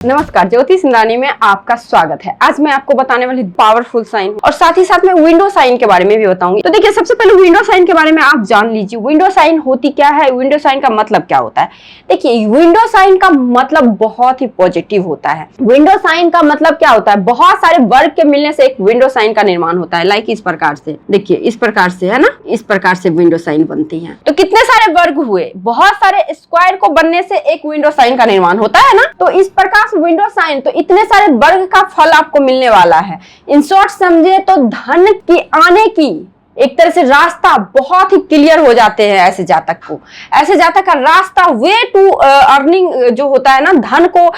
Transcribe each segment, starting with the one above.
नमस्कार, ज्योति सिंधरानी में आपका स्वागत है। आज मैं आपको बताने वाली पावरफुल साइन और साथ ही साथ मैं विंडो साइन के बारे में भी बताऊंगी। तो देखिए, सबसे पहले विंडो साइन के बारे में आप जान लीजिए। विंडो साइन होती क्या है, विंडो साइन का मतलब क्या होता है। देखिए, विंडो साइन का मतलब बहुत ही पॉजिटिव होता है। विंडो साइन का मतलब क्या होता है, बहुत सारे वर्ग के मिलने से एक विंडो साइन का निर्माण होता है। लाइक इस प्रकार से, देखिए इस प्रकार से, है ना, इस प्रकार से विंडो साइन बनती है। तो कितने सारे वर्ग हुए, बहुत सारे स्क्वायर को बनने से एक विंडो साइन का निर्माण होता है ना। तो इस प्रकार से विंडो साइन, तो इतने सारे वर्ग का फल आपको मिलने वाला है। इन शॉर्ट समझे तो धन की आने की एक तरह से रास्ता बहुत ही क्लियर हो जाते हैं ऐसे जातक को। ऐसे जातक का रास्ता, वे टू अर्निंग जो होता है ना, धन को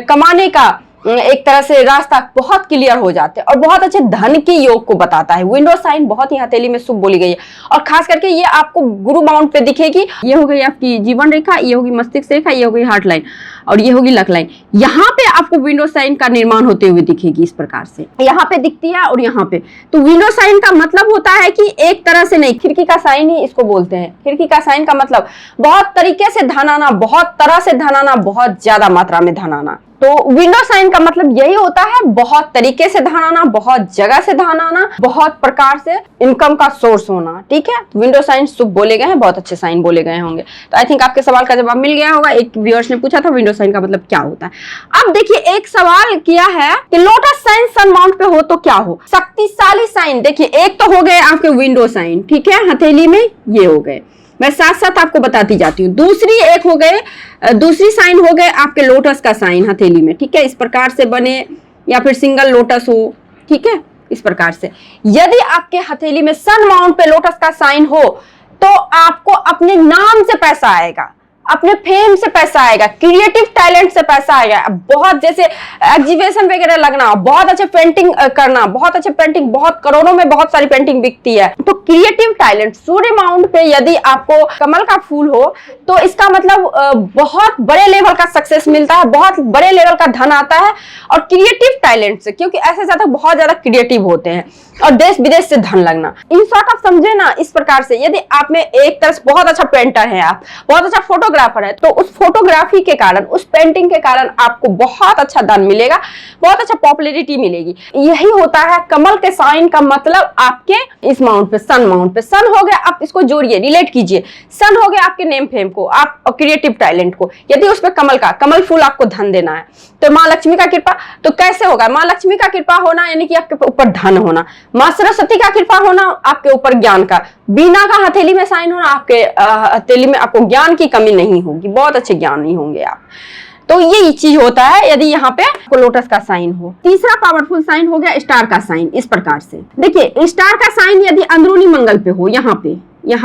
कमाने का एक तरह से रास्ता बहुत क्लियर हो जाते हैं और बहुत अच्छे धन के योग को बताता है। विंडो साइन बहुत ही हथेली में शुभ बोली गई है और खास करके ये आपको गुरु माउंट पे दिखेगी। ये हो गई आपकी जीवन रेखा, ये होगी मस्तिष्क रेखा, ये होगी हार्ट लाइन और ये होगी लक लाइन। यहाँ पे आपको विंडो साइन का निर्माण होते हुए दिखेगी इस प्रकार से। यहाँ पे दिखती है और यहाँ पे। तो विंडो साइन का मतलब होता है कि एक तरह से नहीं, खिड़की का साइन ही इसको बोलते हैं। खिड़की का साइन का मतलब बहुत तरीके से धन आना, बहुत तरह से धन आना, बहुत ज्यादा मात्रा में धन आना। तो विंडो साइन का मतलब यही होता है, बहुत तरीके से धन आना, बहुत जगह से धन आना, बहुत प्रकार से इनकम का सोर्स होना। ठीक है, विंडो साइन शुभ बोले गए हैं, बहुत अच्छे साइन बोले गए होंगे। तो आई थिंक आपके सवाल का जवाब मिल गया होगा। एक व्यूअर्स ने पूछा था विंडो साइन का मतलब क्या होता है। अब देखिए, एक सवाल किया है कि लोटस साइन सन माउंट पे हो तो क्या हो। शक्तिशाली साइन, देखिए एक तो हो गए आपके विंडो साइन, ठीक है, हथेली में ये हो गए, मैं साथ साथ आपको बताती जाती हूँ। दूसरी एक हो गए, दूसरी साइन हो गए आपके लोटस का साइन हथेली में, ठीक है, इस प्रकार से बने या फिर सिंगल लोटस हो, ठीक है, इस प्रकार से। यदि आपके हथेली में सन माउंट पे लोटस का साइन हो तो आपको अपने नाम से पैसा आएगा, अपने फेम से पैसा आएगा, क्रिएटिव टैलेंट से पैसा आएगा। बहुत जैसे एग्जीबिशन वगैरह लगना, बहुत अच्छे पेंटिंग करना, बहुत अच्छे पेंटिंग, बहुत करोड़ों में बहुत सारी पेंटिंग बिकती है। तो क्रिएटिव टैलेंट, सूर्य माउंट पे यदि आपको कमल का फूल हो तो इसका मतलब बहुत बड़े लेवल का सक्सेस मिलता है, बहुत बड़े लेवल का धन आता है और क्रिएटिव टैलेंट से, क्योंकि ऐसे जातक बहुत ज्यादा क्रिएटिव होते हैं और देश विदेश से धन लगना। इन शॉर्ट आप समझे ना, इस प्रकार से यदि आप में एक तरह से बहुत अच्छा पेंटर है, आप बहुत अच्छा फोटोग्राफर है, तो उस फोटोग्राफी के कारण, उस पेंटिंग के कारण आपको बहुत अच्छा धन मिलेगा, बहुत अच्छा पॉपुलैरिटी मिलेगी। यही होता है कमल के साइन का मतलब। आपके इस माउंट पे, सन माउंट पे, सन हो गया, आप इसको जोड़िए, रिलेट कीजिए। सन हो गया आपके नेम फेम को, आप क्रिएटिव टैलेंट को। यदि उस पे कमल का, कमल फूल आपको धन देना है तो माँ लक्ष्मी का कृपा, तो कैसे होगा, माँ लक्ष्मी का कृपा होना यानी कि आपके ऊपर धन होना, माँ सरस्वती का कृपा होना आपके ऊपर ज्ञान का, बीना का हथेली में साइन होना, आपके हथेली में आपको ज्ञान की कमी नहीं होगी, बहुत अच्छे ज्ञान नहीं होंगे आप। तो यही चीज होता है यदि यहाँ पे लोटस का साइन हो। तीसरा पावरफुल साइन हो गया स्टार का साइन। इस प्रकार से देखिए, स्टार का साइन यदि अंदरूनी मंगल पे हो, यहाँ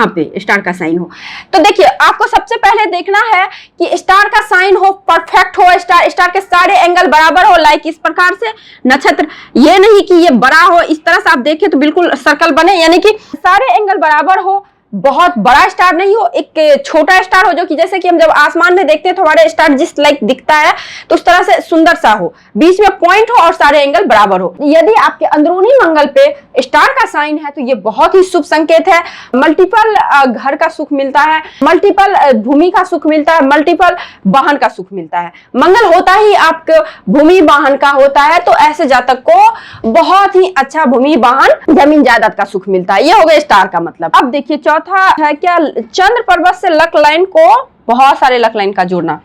पे स्टार का साइन हो, तो देखिए आपको सबसे पहले देखना है कि स्टार का साइन हो, परफेक्ट हो, स्टार के सारे एंगल बराबर हो। लाइक इस प्रकार से नक्षत्र, ये नहीं कि ये बड़ा हो, इस तरह से आप देखें तो बिल्कुल सर्कल बने, यानी कि सारे एंगल बराबर हो, बहुत बड़ा स्टार नहीं हो, एक छोटा स्टार हो, जो कि जैसे कि हम जब आसमान में देखते हैं तो हमारे स्टार जिस लाइक दिखता है तो उस तरह से सुंदर सा हो, बीच में पॉइंट हो और सारे एंगल बराबर हो। यदि आपके अंदरूनी मंगल पे स्टार का साइन है तो ये बहुत ही शुभ संकेत है। मल्टीपल घर का सुख मिलता है, मल्टीपल भूमि का सुख मिलता है, मल्टीपल वाहन का सुख मिलता है। मंगल होता ही आपके भूमि वाहन का होता है, तो ऐसे जातक को बहुत ही अच्छा भूमि वाहन जमीन जायदाद का सुख मिलता है। ये हो गया स्टार का मतलब। अब देखिए चौथा है क्या, चंद्र पर्वत से लक लाइन को, बहुत सारे लक लाइन का जोड़ना।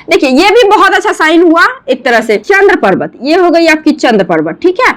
देखिए ये भी बहुत अच्छा साइन हुआ एक तरह से। चंद्र पर्वत, ये हो गई आपकी चंद्र पर्वत, ठीक है।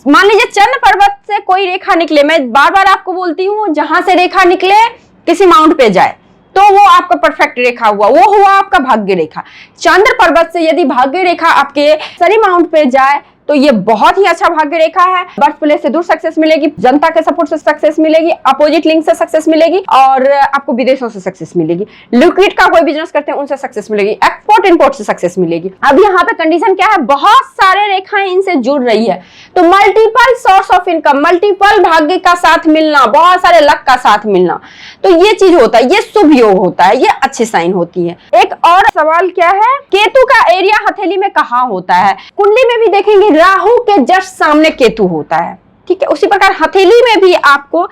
मान लीजिए चंद्र पर्वत से कोई रेखा निकले, मैं बार बार आपको बोलती हूँ, जहां से रेखा निकले किसी माउंट पे जाए तो वो आपका परफेक्ट रेखा हुआ, वो हुआ आपका भाग्य रेखा। चंद्र पर्वत से यदि भाग्य रेखा आपके शनि माउंट पे जाए तो ये बहुत ही अच्छा भाग्य रेखा है। बर्थ प्लेस से दूर सक्सेस मिलेगी, जनता के सपोर्ट से सक्सेस मिलेगी, अपोजिट लिंक से सक्सेस मिलेगी और आपको विदेशों से सक्सेस मिलेगी। लिक्विड का कोई बिजनेस करते हैं उनसे सक्सेस मिलेगी, एक्सपोर्ट इंपोर्ट से सक्सेस मिलेगी। अब यहाँ पे कंडीशन क्या है, बहुत सारे रेखाएं इनसे जुड़ रही है, तो multiple source of income, multiple भाग्य का साथ मिलना, बहुत सारे लक का साथ मिलना, तो ये चीज होता है, ये शुभ योग होता है, ये अच्छी साइन होती है। एक और सवाल क्या है, केतु का एरिया हथेली में कहाँ होता है। कुंडली में भी देखेंगे राहु के जस्ट सामने केतु होता है, ठीक है। उसी प्रकार हथेली में भी आपको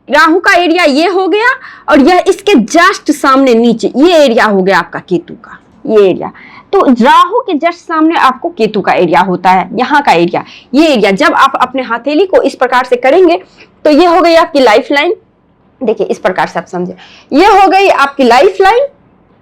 राहु का एरिया ये हो गया और यह इसके जस्ट सामने नीचे ये एरिया हो गया आपका केतु का, ये एरिया। तो राहु के जस्ट सामने आपको केतु का एरिया होता है, यहाँ का एरिया, ये एरिया। जब आप अपने हथेली को इस प्रकार से करेंगे तो ये हो गई आपकी लाइफ लाइन। देखिए इस प्रकार से आप समझे, ये हो गई आपकी लाइफ लाइन,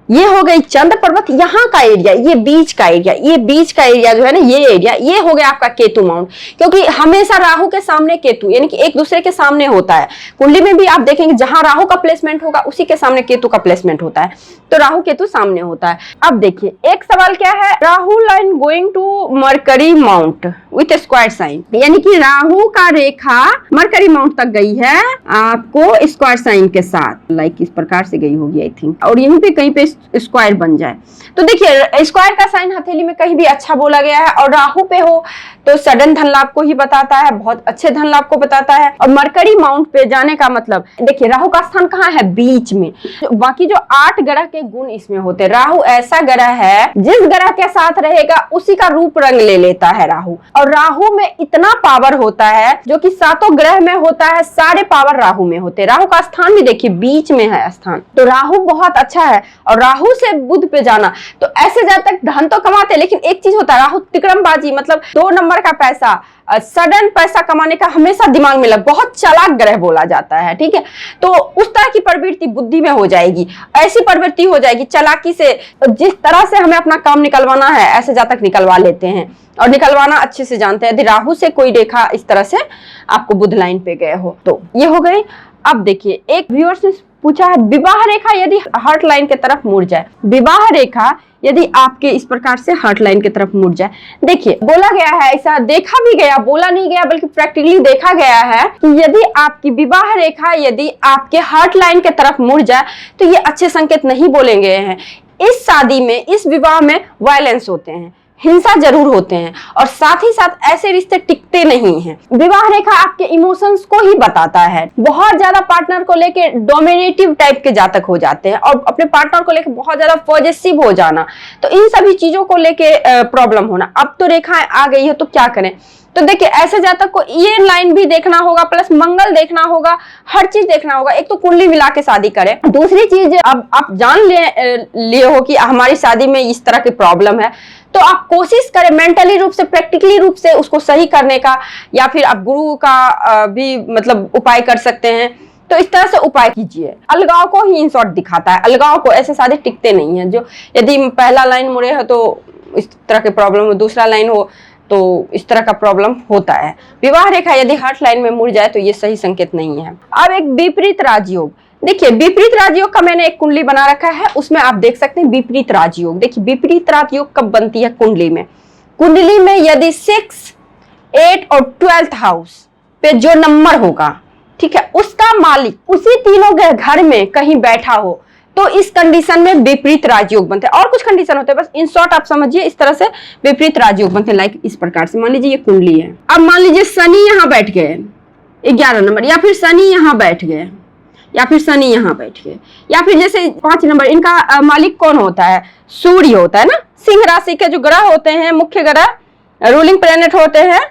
ये हो गई चंद्र पर्वत, यहाँ का एरिया, ये बीच का एरिया, ये बीच का एरिया जो है ना, ये एरिया, ये हो गया आपका केतु माउंट। क्योंकि हमेशा राहु के सामने केतु, यानी कि एक दूसरे के सामने होता है। कुंडली में भी आप देखेंगे जहां राहु का प्लेसमेंट होगा उसी के सामने केतु का प्लेसमेंट होता है, तो राहु केतु सामने होता है। अब देखिए एक सवाल क्या है, Rahu line going to Mercury mount with square sign, यानी कि राहु का रेखा मरकरी माउंट तक गई है आपको स्क्वायर साइन के साथ, लाइक इस प्रकार से गई होगी आई थिंक, और यहीं पे कहीं पे स्क्वायर बन जाए। तो देखिए स्क्वायर का साइन हथेली में कहीं भी अच्छा बोला गया है, और राहु पे हो तो सडन धन लाभ को ही बताता है, बहुत अच्छे धन लाभ को बताता है। और मरकरी माउंट पे जाने का मतलब, देखिए राहु का स्थान कहाँ है, बीच में। बाकी जो 8 ग्रह के गुण इसमें होते हैं, राहु ऐसा ग्रह है जिस ग्रह के साथ रहेगा उसी का रूप रंग ले लेता है राहु। और राहु में इतना पावर होता है जो कि 7 ग्रह में होता है, सारे पावर राहु में होते हैं। राहु का स्थान भी देखिए बीच में है स्थान, तो राहु बहुत अच्छा है। और राहु से बुध पे जाना, तो ऐसे जातक धन तो कमाते, लेकिन एक चीज होता है, राहु तिकड़मबाजी, मतलब 2 नंबर का पैसा, सडन पैसा कमाने का हमेशा दिमाग में लग, बहुत चालाक ग्रह बोला जाता है, ठीक है। तो उस तरह की प्रवृत्ति बुद्धि में हो जाएगी, ऐसी प्रवृत्ति हो जाएगी चालाकी से, जिस तरह से हमें अपना काम निकलवाना है ऐसे जातक निकलवा लेते हैं, और निकलवाना अच्छे से जानते हैं। यदि राहु से कोई रेखा इस तरह से आपको बुध लाइन पे गए हो तो ये हो गई। अब देखिए एक व्यूअर्स ने पूछा है, विवाह रेखा यदि हार्ट लाइन की तरफ मुड़ जाए, विवाह रेखा यदि आपके इस प्रकार से हार्ट लाइन की तरफ मुड़ जाए, देखिए बोला गया है, ऐसा देखा भी गया, बोला नहीं गया बल्कि प्रैक्टिकली देखा गया है कि यदि आपकी विवाह रेखा यदि आपके हार्ट लाइन की तरफ मुड़ जाए तो ये अच्छे संकेत नहीं बोले गए हैं। इस शादी में, इस विवाह में वायलेंस होते हैं, हिंसा जरूर होते हैं, और साथ ही साथ ऐसे रिश्ते टिकते नहीं हैं। विवाह रेखा आपके इमोशंस को ही बताता है, बहुत ज्यादा पार्टनर को लेके डोमिनेटिव टाइप के जातक हो जाते हैं, और अपने पार्टनर को लेके बहुत ज्यादा पॉजेसिव हो जाना, तो इन सभी चीजों को लेके प्रॉब्लम होना। अब तो रेखाएं आ गई है तो क्या करें, तो देखिए ऐसे जातक को ये लाइन भी देखना होगा, प्लस मंगल देखना होगा, हर चीज देखना होगा। एक तो कुंडली मिला के शादी करें, दूसरी चीज अब आप जान लिए हो कि हमारी शादी में इस तरह की प्रॉब्लम है, तो आप कोशिश करें मेंटली रूप से, प्रैक्टिकली रूप से उसको सही करने का, या फिर आप गुरु का भी मतलब उपाय कर सकते हैं। तो इस तरह से उपाय कीजिए। अलगाव को ही इन शॉर्ट दिखाता है, अलगाव को, ऐसे शादी टिकते नहीं है। जो यदि पहला लाइन मुड़े हो तो इस तरह की प्रॉब्लम हो, दूसरा लाइन हो तो इस तरह का प्रॉब्लम होता है। विवाह रेखा यदि हार्ट लाइन में मुड़ जाए तो ये सही संकेत नहीं है। अब एक विपरीत राजयोग, देखिए विपरीत राजयोग का मैंने एक कुंडली बना रखा है, उसमें आप देख सकते हैं विपरीत राजयोग। देखिए विपरीत राजयोग कब बनती है कुंडली में, कुंडली में यदि 6, 8 और 12th हाउस पे जो नंबर होगा, ठीक है, उसका मालिक उसी तीनों घर में कहीं बैठा हो तो इस कंडीशन में विपरीत राजयोग बनते हैं। और कुछ कंडीशन होते हैं, बस इन शॉर्ट आप समझिए, इस तरह से विपरीत राजयोग बनते हैं। लाइक इस प्रकार से मान लीजिए ये कुंडली है, अब मान लीजिए शनि यहाँ बैठ गए 11 नंबर, या फिर शनि यहाँ बैठ गए, या फिर शनि यहाँ बैठ गए, या फिर जैसे 5 नंबर, इनका मालिक कौन होता है, सूर्य होता है ना। सिंह राशि के जो ग्रह होते हैं, मुख्य ग्रह, रूलिंग प्लैनेट होते हैं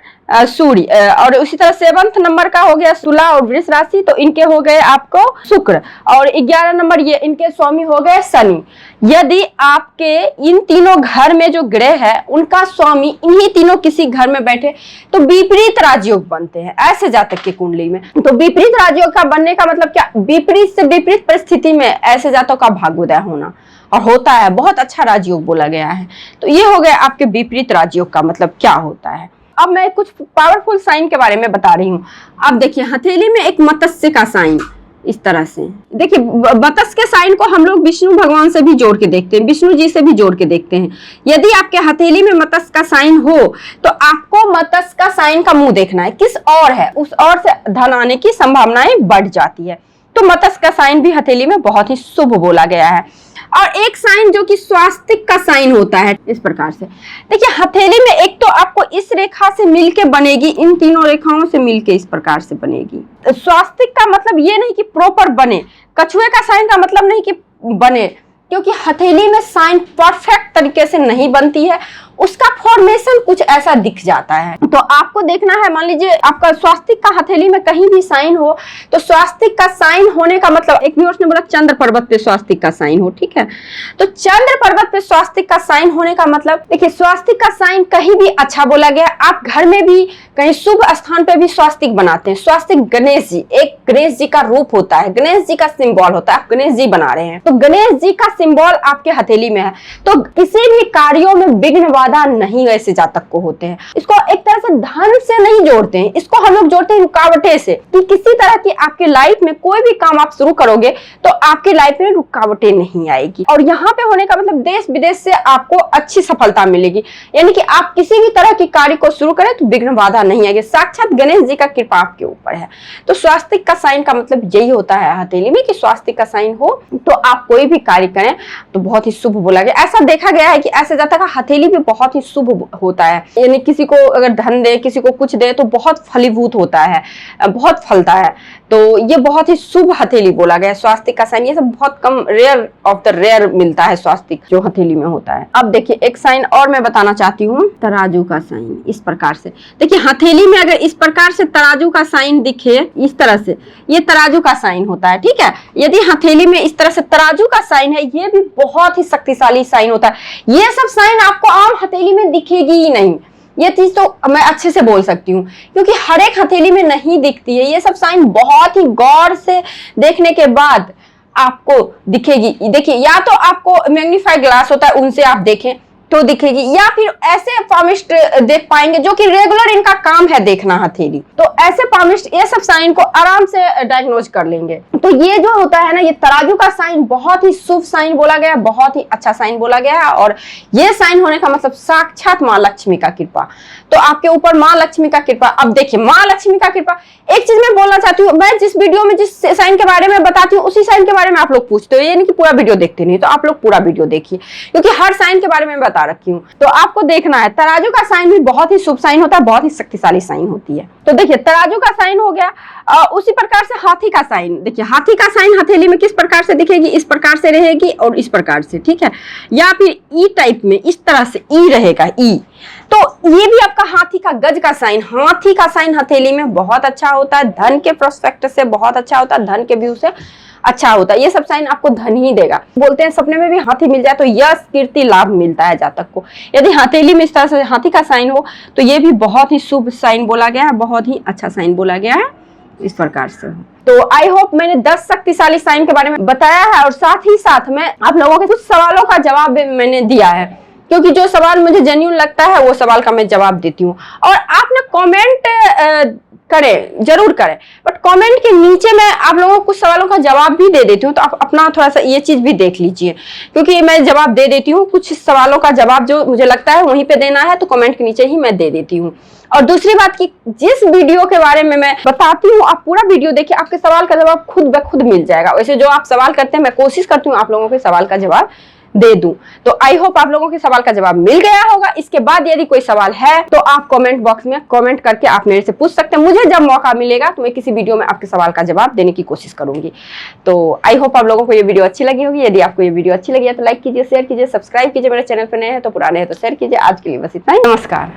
सूर्य, और उसी तरह 7th नंबर का हो गया तुला और वृष राशि, तो इनके हो गए आपको शुक्र, और 11 नंबर ये इनके स्वामी हो गए शनि। यदि आपके इन तीनों घर में जो ग्रह है उनका स्वामी इन्हीं तीनों किसी घर में बैठे तो विपरीत राजयोग बनते हैं ऐसे जातक की कुंडली में। तो विपरीत राजयोग का बनने का मतलब क्या, विपरीत से विपरीत परिस्थिति में ऐसे जातकों का भाग्योदय होना, और होता है, बहुत अच्छा राजयोग बोला गया है। तो ये हो गया आपके विपरीत राजयोग का मतलब क्या होता है। अब मैं कुछ पावरफुल साइन के बारे में बता रही हूँ। अब देखिए हथेली में एक मत्स्य का साइन, इस तरह से देखिए, मत्स्य के साइन को हम लोग विष्णु भगवान से भी जोड़ के देखते हैं, विष्णु जी से भी जोड़ के देखते हैं। यदि आपके हथेली में मत्स्य का साइन हो तो आपको मत्स्य का साइन का मुंह देखना है, किस ओर है, उस ओर से धन आने की संभावनाएं बढ़ जाती है। तो मत्स्य का साइन भी हथेली में बहुत ही शुभ बोला गया है। और एक साइन जो कि स्वास्तिक का साइन होता है, इस प्रकार से देखिए हथेली में एक तो आपको इस रेखा से मिलके बनेगी, इन तीनों रेखाओं से मिलके इस प्रकार से बनेगी। स्वास्तिक का मतलब ये नहीं कि प्रॉपर बने, कछुए का साइन का मतलब नहीं कि बने, क्योंकि हथेली में साइन परफेक्ट तरीके से नहीं बनती है, उसका फॉर्मेशन कुछ ऐसा दिख जाता है। तो आपको देखना है, मान लीजिए आपका स्वास्तिक का हथेली में कहीं भी साइन हो, तो स्वास्तिक का साइन होने का मतलब, एक व्यूअर्स ने बोला चंद्र पर्वत पे स्वास्तिक का साइन हो, ठीक है, तो चंद्र पर्वत पे स्वास्तिक का साइन होने का मतलब, देखिए स्वास्तिक का साइन कहीं भी अच्छा बोला गया। आप घर में भी कहीं शुभ स्थान पे भी स्वास्तिक बनाते हैं। स्वास्तिक गणेश जी, एक गणेश जी का रूप होता है, गणेश जी का सिंबल होता है, आप गणेश जी बना रहे हैं तो गणेश जी का सिंबल आपके हथेली में है, तो किसी भी कार्यों में विघ्न बाधा नहीं ऐसे जातक को होते हैं। इसको एक तरह से धन से नहीं जोड़ते हैं, इसको हम लोग जोड़ते हैं रुकावटें से, कि किसी तरह की आपके लाइफ में कोई भी काम आप शुरू करोगे तो आपकी लाइफ में रुकावटें नहीं आएगी। और यहाँ पे होने का मतलब देश विदेश से आपको अच्छी सफलता मिलेगी, यानी कि आप किसी भी तरह की कार्य को शुरू करें तो विघ्न बाधा नहीं आएगी। साक्षात गणेश जी का कृपा आपके ऊपर है। तो स्वास्तिक का साइन का मतलब यही होता है हथेली में, कि स्वास्तिक का साइन हो तो आप कोई भी कार्य करें तो बहुत ही शुभ बोला गया। ऐसा देखा गया है कि ऐसे जातक का हथेली भी बहुत ही शुभ होता है, यानी किसी को अगर धन दे, किसी को कुछ दे तो बहुत फलीभूत होता है, बहुत फलता है। तो ये बहुत ही शुभ हथेली बोला गया स्वास्तिक का साइन। ये सब बहुत कम, रेयर ऑफ द रेयर मिलता है स्वास्तिक जो हथेली में होता है। अब देखिए एक साइन और मैं बताना चाहती हूँ, तराजू का साइन। इस प्रकार से देखिए हथेली में अगर इस प्रकार से तराजू का साइन दिखे, इस तरह से, ये तराजू का साइन होता है, ठीक है। यदि हथेली में इस तरह से तराजू का साइन है, ये भी बहुत ही शक्तिशाली साइन होता है। ये सब साइन आपको आम हथेली में दिखेगी ही नहीं, ये चीज तो मैं अच्छे से बोल सकती हूँ, क्योंकि हर एक हथेली में नहीं दिखती है। ये सब साइन बहुत ही गौर से देखने के बाद आपको दिखेगी। देखिए, या तो आपको मैग्नीफाई ग्लास होता है, उनसे आप देखें तो दिखेगी, या फिर ऐसे पामिस्ट देख पाएंगे जो कि रेगुलर इनका काम है देखना हथेली, तो ऐसे पामिस्ट ये सब साइन को आराम से डायग्नोज कर लेंगे। तो ये जो होता है ना, ये तराजू का साइन बहुत ही शुभ साइन बोला गया, बहुत ही अच्छा साइन बोला गया है। और ये साइन होने का मतलब साक्षात माँ लक्ष्मी का कृपा, तो आपके ऊपर माँ लक्ष्मी का कृपा। अब देखिए माँ लक्ष्मी का कृपा, एक चीज मैं बोलना चाहती हूँ, मैं जिस वीडियो में जिस साइन के बारे में बताती हूँ उसी साइन के बारे में आप लोग पूछते हो, यानी कि पूरा वीडियो देखते नहीं, तो आप लोग पूरा वीडियो देखिए, क्योंकि हर साइन के बारे में बता रखी हूँ, तो आपको देखना है। तराजू का साइन भी बहुत ही शुभ साइन होता है, बहुत ही शक्तिशाली साइन होती है। तो देखिए तराजू का साइन हो गया। उसी प्रकार से हाथी का साइन, देखिए हाथी का साइन हथेली में किस प्रकार से दिखेगी, इस प्रकार से रहेगी और इस प्रकार से, ठीक है, या फिर ई टाइप में इस तरह से ई रहेगा, ई। तो ये भी आपका हाथी का गज का साइन, हाथी का साइन हथेली में बहुत अच्छा होता है, धन के प्रोस्पेक्ट से बहुत अच्छा होता है, धन के व्यू से अच्छा होता है। ये सब साइन आपको धन ही देगा। बोलते हैं सपने में भी हाथी मिल जाए तो यश कीर्ति लाभ मिलता है जातक को। यदि हथेली में इस तरह से हाथी का साइन हो तो ये भी बहुत ही शुभ साइन बोला गया है, बहुत ही अच्छा साइन बोला गया है इस प्रकार से। तो आई होप मैंने 10 शक्तिशाली साइन के बारे में बताया है, और साथ ही साथ में आप लोगों के कुछ सवालों का जवाब भी मैंने दिया है, क्योंकि जो सवाल मुझे जेन्युइन लगता है वो सवाल का मैं जवाब देती हूँ। और आपने कमेंट करें, जरूर करें, बट कमेंट के नीचे मैं आप लोगों को कुछ सवालों का जवाब भी दे देती हूँ, तो आप अपना थोड़ा सा ये चीज भी देख लीजिए, क्योंकि मैं जवाब दे देती हूँ। कुछ सवालों का जवाब जो मुझे लगता है वहीं पे देना है, तो कमेंट के नीचे ही मैं दे देती हूँ। और दूसरी बात की, जिस वीडियो के बारे में मैं बताती हूँ आप पूरा वीडियो देखिए, आपके सवाल का जवाब खुद ब खुद मिल जाएगा। वैसे जो आप सवाल करते हैं मैं कोशिश करती हूँ आप लोगों के सवाल का जवाब दे दूं। तो आई होप आप लोगों के सवाल का जवाब मिल गया होगा। इसके बाद यदि कोई सवाल है तो आप कमेंट बॉक्स में कमेंट करके आप मेरे से पूछ सकते हैं। मुझे जब मौका मिलेगा तो मैं किसी वीडियो में आपके सवाल का जवाब देने की कोशिश करूंगी। तो आई होप आप लोगों को ये वीडियो अच्छी लगी होगी। यदि आपको ये वीडियो अच्छी लगी है तो लाइक कीजिए, शेयर कीजिए, सब्सक्राइब कीजिए। मेरे चैनल पर नए हैं तो पुराने हैं तो शेयर कीजिए। आज के लिए बस इतना ही, नमस्कार।